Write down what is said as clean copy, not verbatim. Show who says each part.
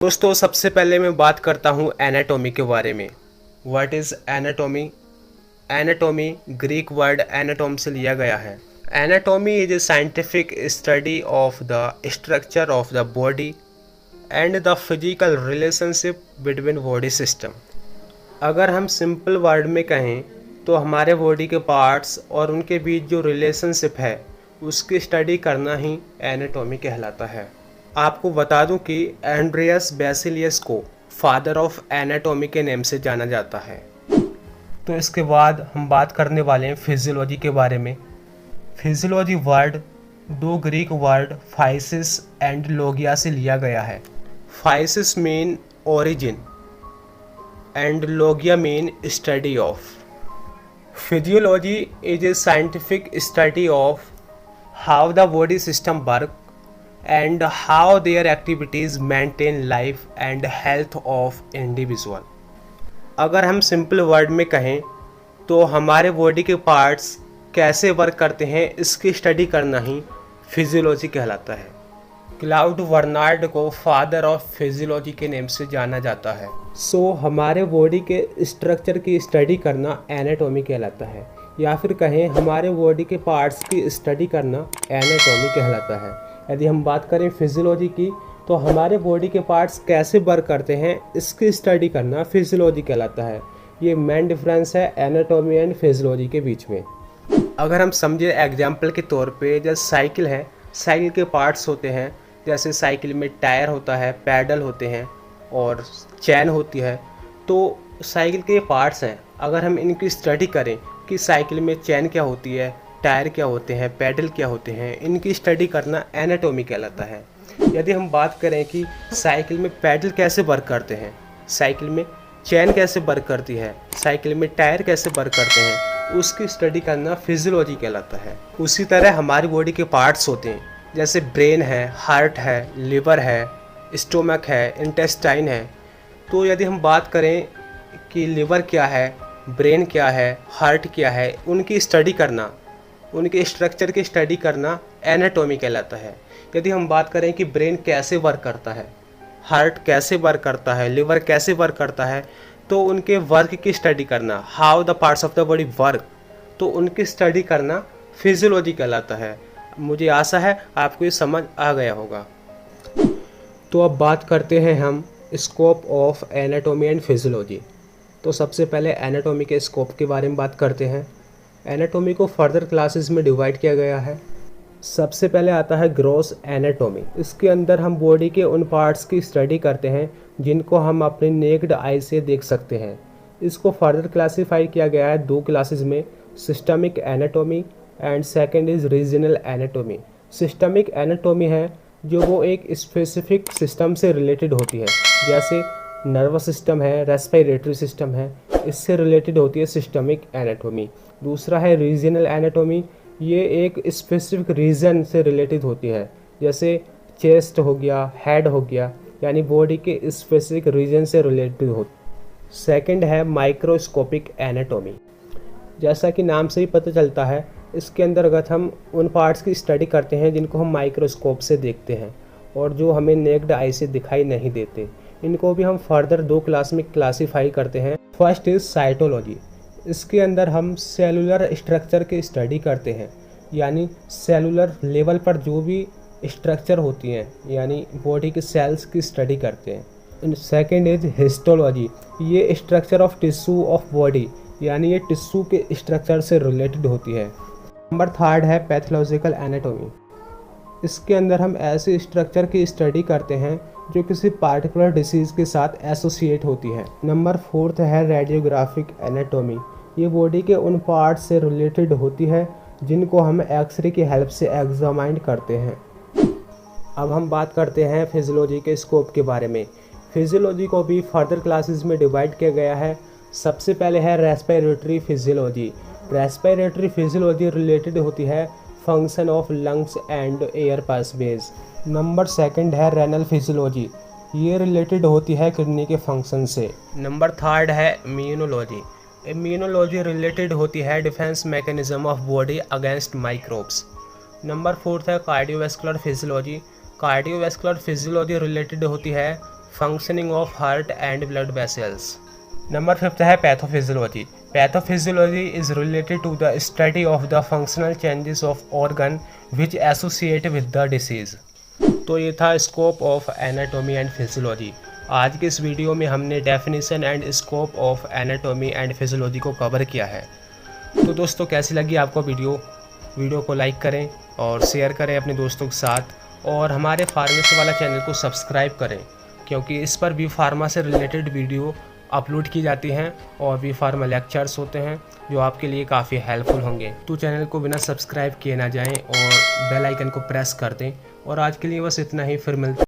Speaker 1: दोस्तों सबसे पहले मैं बात करता हूँ एनाटॉमी के बारे में। What is anatomy? Anatomy Greek word anatome से लिया गया है। Anatomy is a scientific study of the structure of the body and the physical relationship between body system. अगर हम सिंपल वर्ड में कहें तो हमारे बॉडी के पार्ट्स और उनके बीच जो रिलेशनशिप है उसकी स्टडी करना ही एनाटॉमी कहलाता है। आपको बता दूं कि एंड्रियस बेसिलियस को फादर ऑफ एनाटॉमी के नेम से जाना जाता है। तो इसके बाद हम बात करने वाले हैं फिजियोलॉजी के बारे में। फिजियोलॉजी वर्ड दो Greek word physis and Logia से लिया गया है। Physis mean origin and Logia mean study of. Physiology is a scientific study of how the body system work and how their activities maintain life and health of individual। अगर हम simple word में कहें तो हमारे body के parts कैसे work करते हैं इसकी स्टडी करना ही फिजियोलॉजी कहलाता है। क्लाउड बर्नार्ड को फादर ऑफ फिजियोलॉजी के नेम से जाना जाता है। सो हमारे बॉडी के स्ट्रक्चर की स्टडी करना एनाटॉमी कहलाता है, या फिर कहें हमारे बॉडी के पार्ट्स की स्टडी करना एनाटॉमी कहलाता है। यदि हम बात करें फिजियोलॉजी की तो हमारे बॉडी के पार्ट्स कैसे वर्क करते हैं इसकी स्टडी करना फिजियोलॉजी कहलाता है। ये मेन डिफरेंस है एनाटॉमी एंड फिजियोलॉजी के बीच में। अगर हम समझे एग्जांपल के तौर पे, जैसे साइकिल है, साइकिल के पार्ट्स होते हैं, जैसे साइकिल में टायर होता है, पैडल होते हैं और चैन होती है। तो साइकिल के पार्ट्स हैं, अगर हम इनकी स्टडी करें कि साइकिल में चैन क्या होती है, टायर क्या होते हैं, पैडल क्या होते हैं, इनकी स्टडी करना एनाटॉमी कहलाता है। यदि हम बात करें कि साइकिल में पैडल कैसे वर्क करते हैं, साइकिल में चैन कैसे वर्क करती है, साइकिल में टायर कैसे वर्क करते हैं, उसकी स्टडी करना फिजियोलॉजी कहलाता है। उसी तरह हमारी बॉडी के पार्ट्स होते हैं, जैसे ब्रेन है, हार्ट है, लिवर है, स्टोमक है, इंटेस्टाइन है। तो यदि हम बात करें कि लिवर क्या है, ब्रेन क्या है, हार्ट क्या है, उनकी स्टडी करना, उनके स्ट्रक्चर की स्टडी करना एनाटॉमी कहलाता है। यदि हम बात करें कि ब्रेन कैसे वर्क करता है, हार्ट कैसे वर्क करता है, लिवर कैसे वर्क करता है, तो उनके वर्क की स्टडी करना, how the parts of the body work, तो उनकी स्टडी करना फिजियोलॉजी कहलाता है। मुझे आशा है आपको ये समझ आ गया होगा। तो अब बात करते हैं हम scope of anatomy and physiology. तो सबसे पहले एनाटॉमी के स्कोप के बारे में बात करते हैं। एनाटॉमी को फर्दर क्लासेस में डिवाइड किया गया है। सबसे पहले आता है ग्रॉस एनाटॉमी। इसके अंदर हम बॉडी के उन पार्ट्स की स्टडी करते हैं जिनको हम अपने नेक्ड आई से देख सकते हैं। इसको फर्दर क्लासीफाई किया गया है दो क्लासेस में, systemic anatomy and second is regional anatomy. Systemic anatomy है जो वो एक स्पेसिफिक सिस्टम से रिलेटेड होती है, जैसे नर्वस सिस्टम है, रेस्पिरेटरी सिस्टम है, इससे रिलेटेड होती है सिस्टमिक एनाटॉमी। दूसरा है रीजनल एनाटॉमी, ये एक स्पेसिफिक रीजन से रिलेटेड होती है, जैसे चेस्ट हो गया, हेड हो गया, यानी बॉडी के स्पेसिफिक रीजन से रिलेटेड होती। सेकंड है माइक्रोस्कोपिक एनाटॉमी। जैसा कि नाम से ही पता चलता है, इसके अंतर्गत हम उन पार्ट्स की स्टडी करते हैं जिनको हम माइक्रोस्कोप से देखते हैं और जो हमें नेक्ड आई से दिखाई नहीं देते। इनको भी हम फर्दर दो क्लास में क्लासीफाई करते हैं। First is cytology. इसके अंदर हम सेलुलर स्ट्रक्चर की स्टडी करते हैं, यानी सेलुलर लेवल पर जो भी स्ट्रक्चर होती हैं, यानी बॉडी के सेल्स की स्टडी करते हैं। Second is histology. ये structure of tissue of body, यानी ये टिश्यू के स्ट्रक्चर से रिलेटेड होती है। नंबर थर्ड है पैथोलॉजिकल एनाटॉमी। इसके अंदर हम ऐसे स्ट्रक्चर की स्टडी करते हैं जो किसी पार्टिकुलर डिसीज़ के साथ एसोसिएट होती है। नंबर फोर्थ है रेडियोग्राफिक एनाटॉमी। ये बॉडी के उन पार्ट्स से रिलेटेड होती है जिनको हम एक्सरे की हेल्प से एग्जामाइन करते हैं। अब हम बात करते हैं फिजियोलॉजी के स्कोप के बारे में। फिजियोलॉजी को भी फर्दर क्लासेस में डिवाइड किया गया है। सबसे पहले है respiratory physiology. Respiratory physiology related होती है function of lungs and air passages. Number second है रेनल फिजियोलॉजी। ये रिलेटेड होती है किडनी के फंक्शन से। नंबर थर्ड है इम्यूनोलॉजी। इम्यूनोलॉजी रिलेटेड होती है defence mechanism of body against microbes. Number fourth है cardiovascular physiology. Cardiovascular physiology related होती है functioning of heart and blood vessels. Number 5 है pathophysiology. Pathophysiology is related to the study of the functional changes of organ which associate with the disease. तो ये था scope of anatomy and physiology. आज के इस video में हमने definition and scope of anatomy and physiology को cover किया है। तो दोस्तों कैसी लगी आपको वीडियो को लाइक करें और शेयर करें अपने दोस्तों के साथ, और हमारे फार्मेसी वाला चैनल को सब्सक्राइब करें, क्योंकि इस पर भी फार्मा से रिलेटेड वीडियो अपलोड की जाती हैं और भी फार्मा लेक्चर्स होते हैं जो आपके लिए काफ़ी हेल्पफुल होंगे। तो चैनल को बिना सब्सक्राइब किए ना जाएं और बेल आइकन को प्रेस कर दें। और आज के लिए बस इतना ही, फिर मिलते